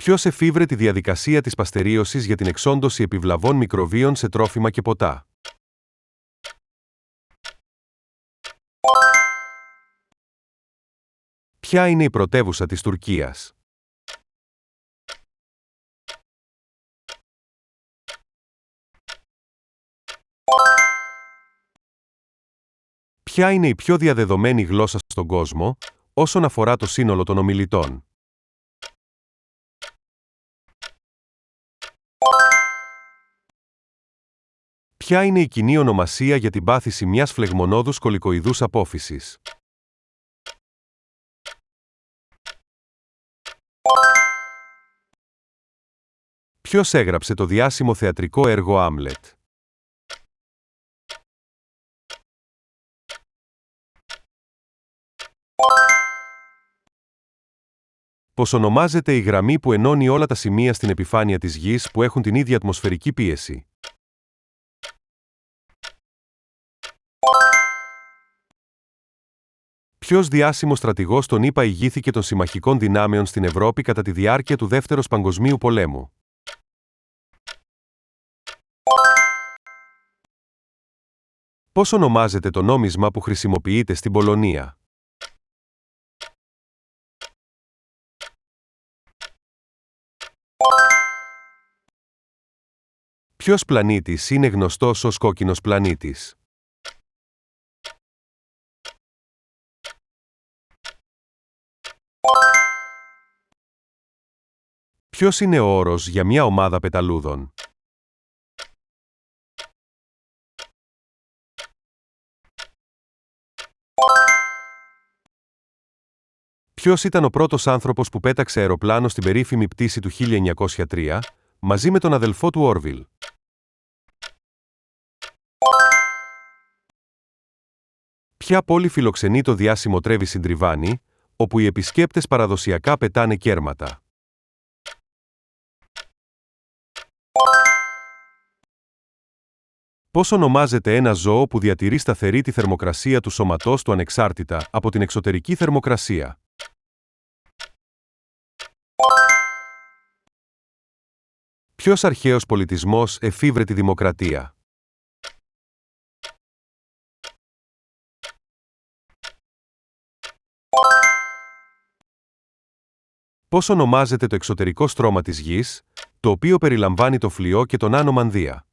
Ποιος εφήβρε τη διαδικασία της παστερίωσης για την εξόντωση επιβλαβών μικροβίων σε τρόφιμα και ποτά? Ποια είναι η πρωτεύουσα της Τουρκίας? Ποια είναι η πιο διαδεδομένη γλώσσα στον κόσμο, όσον αφορά το σύνολο των ομιλητών? Ποια είναι η κοινή ονομασία για την πάθηση μιας φλεγμονώδους κολικοειδούς απόφυσης? Ποιος έγραψε το διάσημο θεατρικό έργο Άμλετ? Πώς ονομάζεται η γραμμή που ενώνει όλα τα σημεία στην επιφάνεια της Γης που έχουν την ίδια ατμοσφαιρική πίεση? Ποιος διάσημος στρατηγός των ΗΠΑ ηγήθηκε των συμμαχικών δυνάμεων στην Ευρώπη κατά τη διάρκεια του Δεύτερου Παγκοσμίου Πολέμου? Πώς ονομάζεται το νόμισμα που χρησιμοποιείται στην Πολωνία? Ποιος πλανήτης είναι γνωστός ως κόκκινος πλανήτης? Ποιος είναι ο όρος για μια ομάδα πεταλούδων? Ποιος ήταν ο πρώτος άνθρωπος που πέταξε αεροπλάνο στην περίφημη πτήση του 1903, μαζί με τον αδελφό του Όρβιλ? Ποια πόλη φιλοξενεί το διάσημο Τρέβι Συντριβάνι, όπου οι επισκέπτες παραδοσιακά πετάνε κέρματα? Πώς ονομάζεται ένα ζώο που διατηρεί σταθερή τη θερμοκρασία του σώματός του ανεξάρτητα από την εξωτερική θερμοκρασία? Ποιος αρχαίος πολιτισμός εφήβρε τη δημοκρατία? Πώς ονομάζεται το εξωτερικό στρώμα της Γης, το οποίο περιλαμβάνει το φλοιό και τον άνω μανδύα?